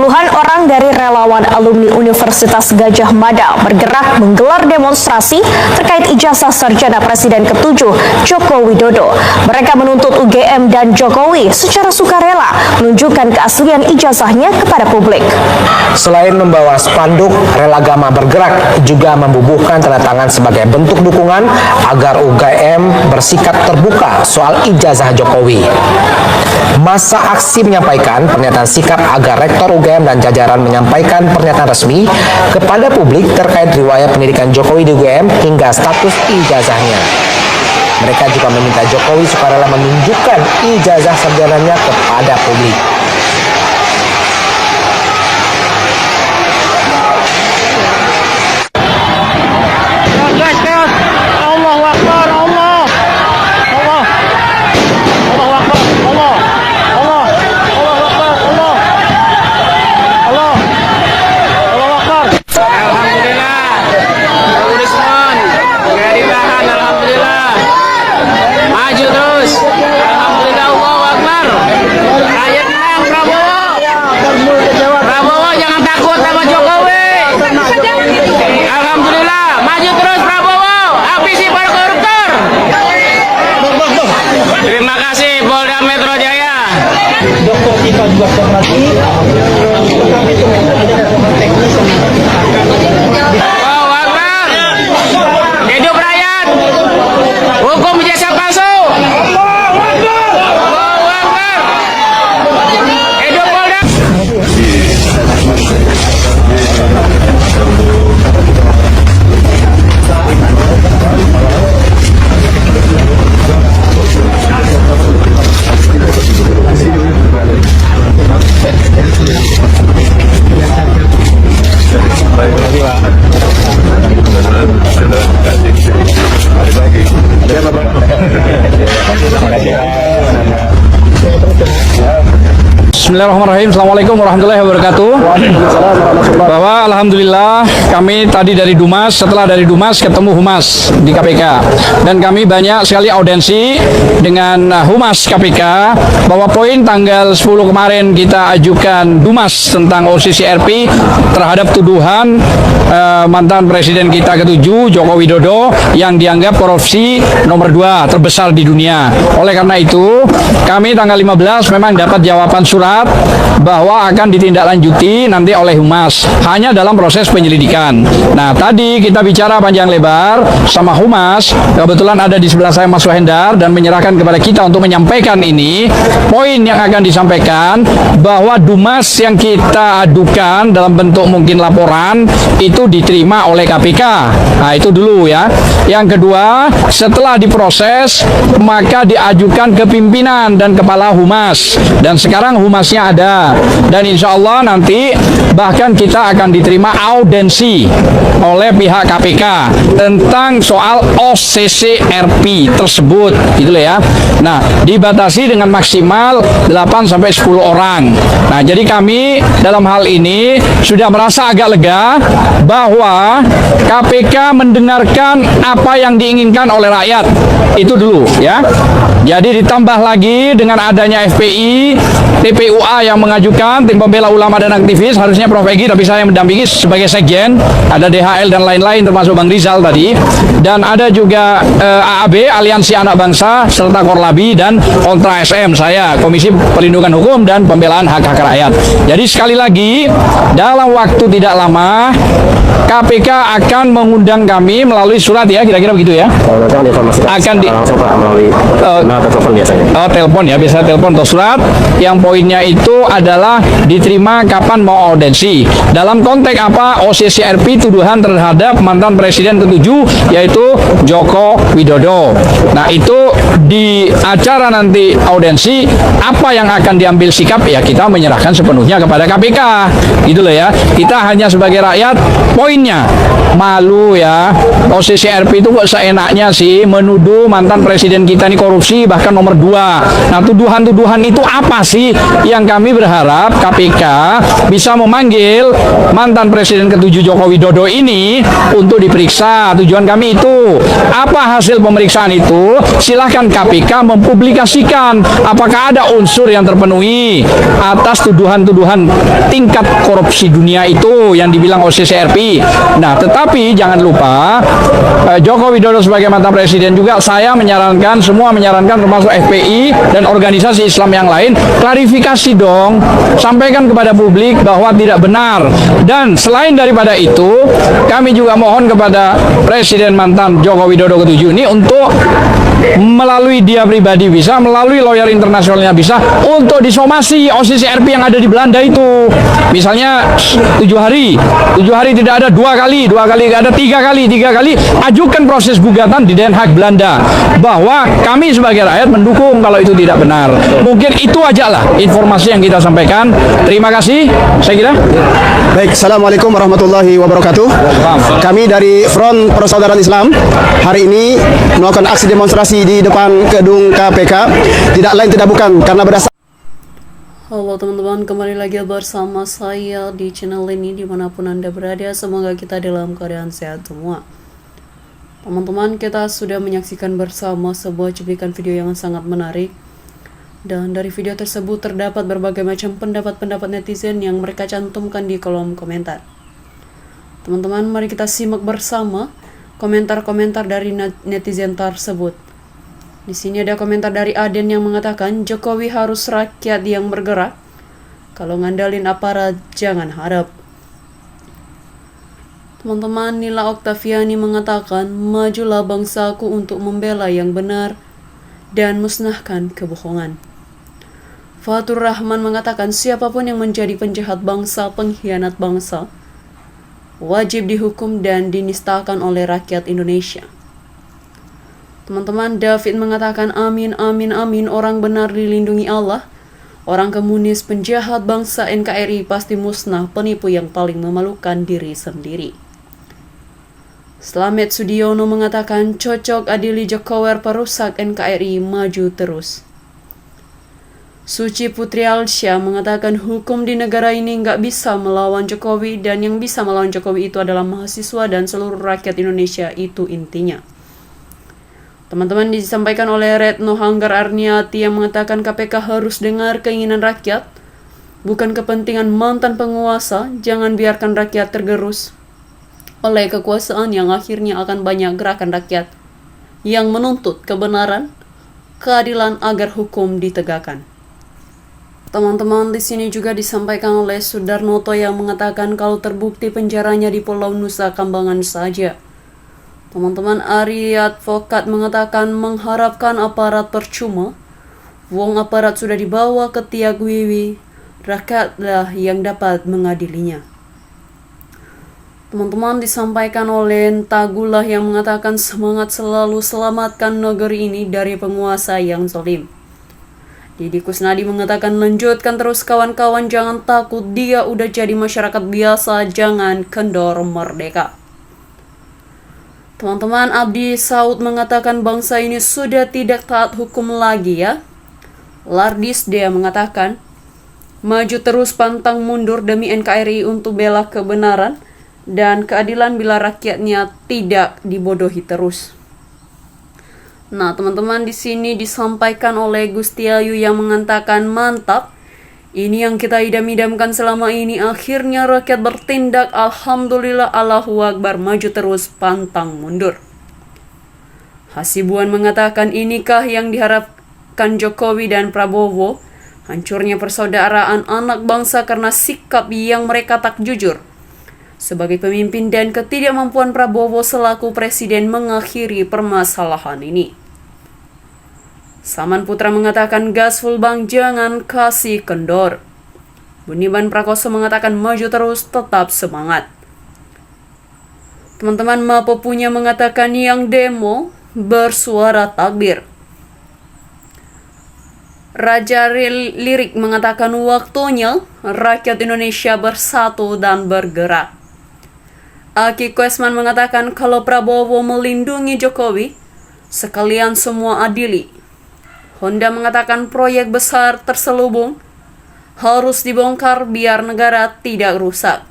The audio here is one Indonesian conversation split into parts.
Puluhan orang dari relawan alumni Universitas Gadjah Mada bergerak menggelar demonstrasi terkait ijazah sarjana Presiden ke-7 Joko Widodo. Mereka menuntut UGM dan Jokowi secara sukarela menunjukkan keaslian ijazahnya kepada publik. Selain membawa spanduk, Relagama bergerak juga membubuhkan tanda tangan sebagai bentuk dukungan agar UGM bersikap terbuka soal ijazah Jokowi. Masa aksi menyampaikan pernyataan sikap agar Rektor UGM dan jajaran menyampaikan pernyataan resmi kepada publik terkait riwayat pendidikan Jokowi di UGM hingga status ijazahnya. Mereka juga meminta Jokowi sukarela menunjukkan ijazah sarjananya kepada publik. Dokter kita juga hormati. Kami tunggu teknis. Allahu Akbar. Hidup rakyat. Hukum ijazah palsu. Allahu Akbar. Hidup Polda. Bismillahirrahmanirrahim. Assalamualaikum warahmatullahi wabarakatuh. Bahwa alhamdulillah kami tadi dari Dumas, setelah dari Dumas ketemu Humas di KPK, dan kami banyak sekali audensi dengan Humas KPK bahwa poin tanggal 10 kemarin kita ajukan Dumas tentang OCCRP terhadap tuduhan mantan Presiden kita ke-7 Joko Widodo yang dianggap korupsi nomor 2 terbesar di dunia. Oleh karena itu kami tanggal 15 memang dapat jawaban surat bahwa akan ditindaklanjuti nanti oleh Humas hanya dalam proses penyelidikan. Nah, tadi kita bicara panjang lebar sama Humas, kebetulan ada di sebelah saya Mas Wahendar dan menyerahkan kepada kita untuk menyampaikan ini. Poin yang akan disampaikan bahwa Dumas yang kita adukan dalam bentuk mungkin laporan itu diterima oleh KPK. Nah, itu dulu ya. Yang kedua, setelah diproses maka diajukan ke pimpinan dan kepala Humas, dan sekarang Humasnya ada, dan insya Allah nanti bahkan kita akan diterima audensi oleh pihak KPK tentang soal OCCRP tersebut, gitu ya. Nah, dibatasi dengan maksimal 8-10 orang. Nah, jadi kami dalam hal ini sudah merasa agak lega bahwa KPK mendengarkan apa yang diinginkan oleh rakyat. Itu dulu ya. Jadi ditambah lagi dengan adanya FPI, TPUA yang mengajukan, tim pembela ulama dan aktivis, harusnya Prof. Egi, tapi saya mendampingi sebagai sekjen, ada DHL dan lain-lain termasuk Bang Rizal tadi, dan ada juga AAB, Aliansi Anak Bangsa, serta Korlabi dan Kontra SM, saya Komisi Perlindungan Hukum dan Pembelaan Hak-Hak Rakyat. Jadi sekali lagi, dalam waktu tidak lama KPK akan mengundang kami melalui surat ya, kira-kira begitu ya. Akan di telepon biasanya. Telepon ya, biasa telepon atau surat yang poinnya itu adalah diterima kapan mau audensi. Dalam konteks apa? OCCRP tuduhan terhadap mantan Presiden ke-7 yaitu Joko Widodo. Nah, itu di acara nanti audensi apa yang akan diambil sikap ya kita menyerahkan sepenuhnya kepada KPK. Gitu loh ya. Kita hanya sebagai rakyat poinnya, malu ya. OCCRP itu kok seenaknya sih menuduh mantan presiden kita ini korupsi, bahkan nomor 2. Nah, tuduhan-tuduhan itu apa sih? Yang kami berharap KPK bisa memanggil mantan presiden ke-7 Joko Widodo ini untuk diperiksa. Tujuan kami itu. Apa hasil pemeriksaan itu? Silahkan KPK mempublikasikan apakah ada unsur yang terpenuhi atas tuduhan-tuduhan tingkat korupsi dunia itu yang dibilang OCCRP. Nah, tetapi jangan lupa Joko Widodo sebagai mantan presiden juga saya menyarankan, semua menyarankan termasuk FPI dan organisasi Islam yang lain, klarifikasi dong, sampaikan kepada publik bahwa tidak benar. Dan selain daripada itu, kami juga mohon kepada Presiden mantan Joko Widodo ke-7 ini untuk melalui dia pribadi bisa, melalui lawyer internasionalnya bisa, untuk disomasi OCCRP yang ada di Belanda itu. Misalnya 7 hari tidak ada, 2 kali tidak ada, 3 kali, ajukan proses gugatan di Den Haag Belanda bahwa kami sebagai rakyat mendukung kalau itu tidak benar. Mungkin itu aja lah informasi yang kita sampaikan. Terima kasih, saya kira. Baik, Assalamualaikum warahmatullahi wabarakatuh. Kami dari Front Persaudaraan Islam hari ini melakukan aksi demonstrasi di depan gedung KPK. Tidak lain tidak bukan karena berdasarkan. Halo teman-teman, kembali lagi bersama saya di channel ini dimanapun Anda berada. Semoga kita dalam keadaan sehat semua. Teman-teman, kita sudah menyaksikan bersama sebuah cuplikan video yang sangat menarik. Dan dari video tersebut terdapat berbagai macam pendapat-pendapat netizen yang mereka cantumkan di kolom komentar. Teman-teman, mari kita simak bersama komentar-komentar dari netizen tersebut. Di sini ada komentar dari Aden yang mengatakan Jokowi harus rakyat yang bergerak. Kalau ngandalin aparat jangan harap. Teman-teman, Nila Oktaviani mengatakan majulah bangsaku untuk membela yang benar dan musnahkan kebohongan. Fatur Rahman mengatakan siapapun yang menjadi penjahat bangsa, pengkhianat bangsa, wajib dihukum dan dinistakan oleh rakyat Indonesia. Teman-teman, David mengatakan amin, amin, amin, orang benar dilindungi Allah. Orang komunis, penjahat bangsa NKRI pasti musnah, penipu yang paling memalukan diri sendiri. Slamet Sudiono mengatakan cocok adili Jokowi perusak NKRI maju terus. Suci Putri Alsya mengatakan hukum di negara ini nggak bisa melawan Jokowi dan yang bisa melawan Jokowi itu adalah mahasiswa dan seluruh rakyat Indonesia, itu intinya. Teman-teman, disampaikan oleh Retno Hanggar Arniati yang mengatakan KPK harus dengar keinginan rakyat, bukan kepentingan mantan penguasa. Jangan biarkan rakyat tergerus oleh kekuasaan yang akhirnya akan banyak gerakan rakyat yang menuntut kebenaran, keadilan agar hukum ditegakkan. Teman-teman, di sini juga disampaikan oleh Sudarnoto yang mengatakan kalau terbukti penjaranya di Pulau Nusa Kambangan saja. Teman-teman, Ari Advokat mengatakan mengharapkan aparat percuma. Wong aparat sudah dibawa ke Tiag Wiwi, rakyatlah yang dapat mengadilinya. Teman-teman, disampaikan oleh Tagulah yang mengatakan semangat selalu selamatkan negeri ini dari penguasa yang zalim. Didi Kusnadi mengatakan lanjutkan terus kawan-kawan, jangan takut, dia udah jadi masyarakat biasa, jangan kendor merdeka. Teman-teman, Abdi Saud mengatakan bangsa ini sudah tidak taat hukum lagi ya. Lardis dia mengatakan maju terus pantang mundur demi NKRI untuk bela kebenaran dan keadilan bila rakyatnya tidak dibodohi terus. Nah, teman-teman, di sini disampaikan oleh Gusti Ayu yang mengatakan mantap. Ini yang kita idam-idamkan selama ini, akhirnya rakyat bertindak. Alhamdulillah, Allahu Akbar, maju terus pantang mundur. Hasibuan mengatakan inikah yang diharapkan Jokowi dan Prabowo, hancurnya persaudaraan anak bangsa karena sikap yang mereka tak jujur sebagai pemimpin dan ketidakmampuan Prabowo selaku presiden mengakhiri permasalahan ini. Saman Putra mengatakan gas full bang, jangan kasih kendor. Buniman Prakoso mengatakan maju terus, tetap semangat. Teman-teman, Mapo punya mengatakan yang demo bersuara takbir. Raja Lirik mengatakan waktunya rakyat Indonesia bersatu dan bergerak. Aki Koesman mengatakan kalau Prabowo melindungi Jokowi, sekalian semua adili. Honda mengatakan proyek besar terselubung harus dibongkar biar negara tidak rusak.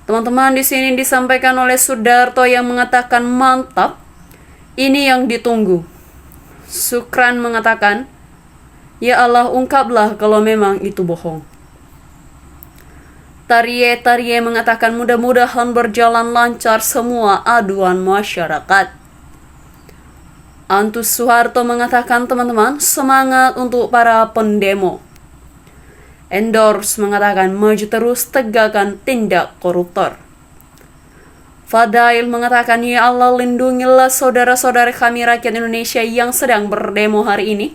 Teman-teman, di sini disampaikan oleh Sudarto yang mengatakan mantap, ini yang ditunggu. Sukran mengatakan, ya Allah ungkaplah kalau memang itu bohong. Tarie mengatakan mudah-mudahan berjalan lancar semua aduan masyarakat. Antus Soeharto mengatakan teman-teman semangat untuk para pendemo. Endorse mengatakan maju terus tegakkan tindak koruptor. Fadail mengatakan ya Allah lindungilah saudara-saudara kami rakyat Indonesia yang sedang berdemo hari ini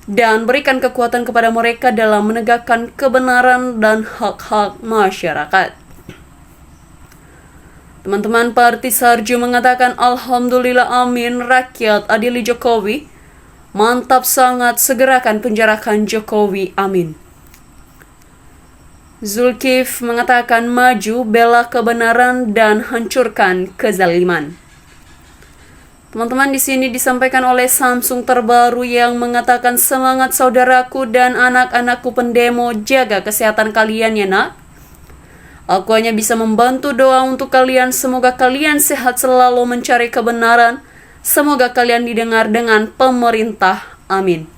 dan berikan kekuatan kepada mereka dalam menegakkan kebenaran dan hak-hak masyarakat. Teman-teman, Parti Sarju mengatakan alhamdulillah amin rakyat adili Jokowi. Mantap sangat, segerakan penjarakan Jokowi, amin. Zulkif mengatakan maju, bela kebenaran dan hancurkan kezaliman. Teman-teman, di sini disampaikan oleh Samsung terbaru yang mengatakan semangat saudaraku dan anak-anakku pendemo, jaga kesehatan kalian ya nak. Aku hanya bisa membantu doa untuk kalian, semoga kalian sehat selalu mencari kebenaran, semoga kalian didengar dengan pemerintah, amin.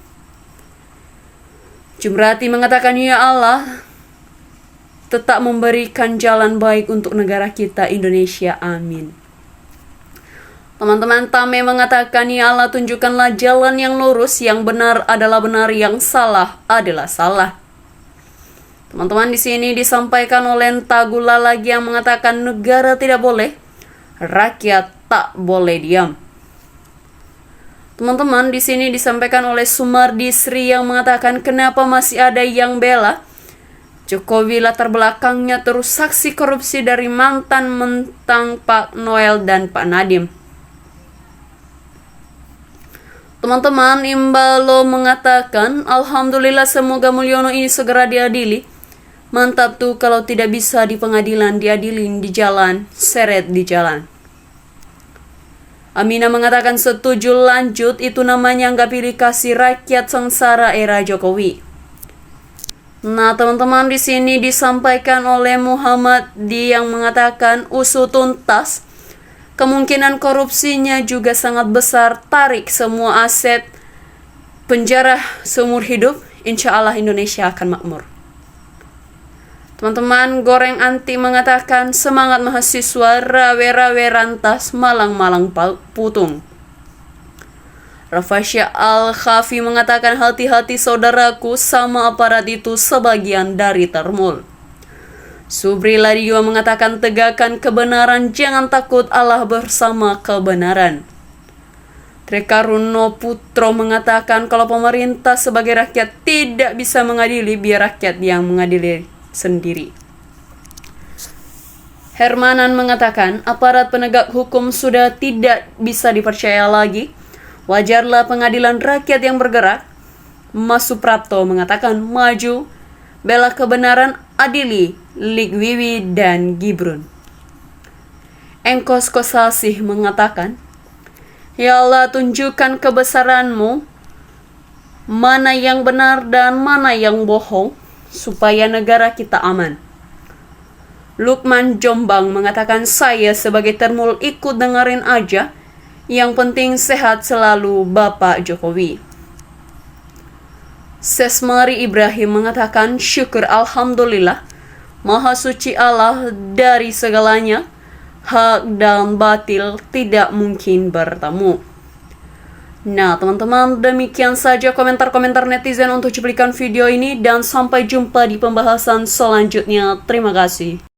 Jumrati mengatakan ya Allah, tetap memberikan jalan baik untuk negara kita Indonesia, amin. Teman-teman, Tame mengatakan ya Allah tunjukkanlah jalan yang lurus, yang benar adalah benar, yang salah adalah salah. Teman-teman, di sini disampaikan oleh Tagula lagi yang mengatakan negara tidak boleh, rakyat tak boleh diam. Teman-teman, di sini disampaikan oleh Sumardi Sri yang mengatakan kenapa masih ada yang bela Jokowi, latar belakangnya terus saksi korupsi dari mantan mentang Pak Noel dan Pak Nadiem. Teman-teman, Imbalo mengatakan alhamdulillah semoga Mulyono ini segera diadili. Mantap tuh kalau tidak bisa di pengadilan diadilin di jalan, seret di jalan. Amina mengatakan setuju lanjut, itu namanya nggak pilih kasih rakyat sengsara era Jokowi. Nah teman-teman, di sini disampaikan oleh Muhammad Di yang mengatakan usut tuntas, kemungkinan korupsinya juga sangat besar, tarik semua aset, penjara seumur hidup, insya Allah Indonesia akan makmur. Teman-teman, Goreng Anti mengatakan semangat mahasiswa, rawe-rawe rantas, malang-malang putung. Rafasya Al-Khafi mengatakan hati-hati saudaraku, sama aparat itu sebagian dari termul. Subri Ladio mengatakan tegakkan kebenaran, jangan takut, Allah bersama kebenaran. Trekaruno Putro mengatakan kalau pemerintah sebagai rakyat tidak bisa mengadili, biar rakyat yang mengadili sendiri. Hermanan mengatakan aparat penegak hukum sudah tidak bisa dipercaya lagi, wajarlah pengadilan rakyat yang bergerak. Mas Suprapto mengatakan maju, bela kebenaran, adili Lik Wiwi dan Gibrun. Engkos Kosasih mengatakan, ya Allah tunjukkan kebesaranmu, mana yang benar dan mana yang bohong, supaya negara kita aman. Lukman Jombang mengatakan saya sebagai termul ikut dengerin aja, yang penting sehat selalu Bapak Jokowi. Sesmari Ibrahim mengatakan syukur alhamdulillah, Maha suci Allah dari segalanya, hak dan batil tidak mungkin bertemu. Nah teman-teman, demikian saja komentar-komentar netizen untuk cuplikan video ini, dan sampai jumpa di pembahasan selanjutnya. Terima kasih.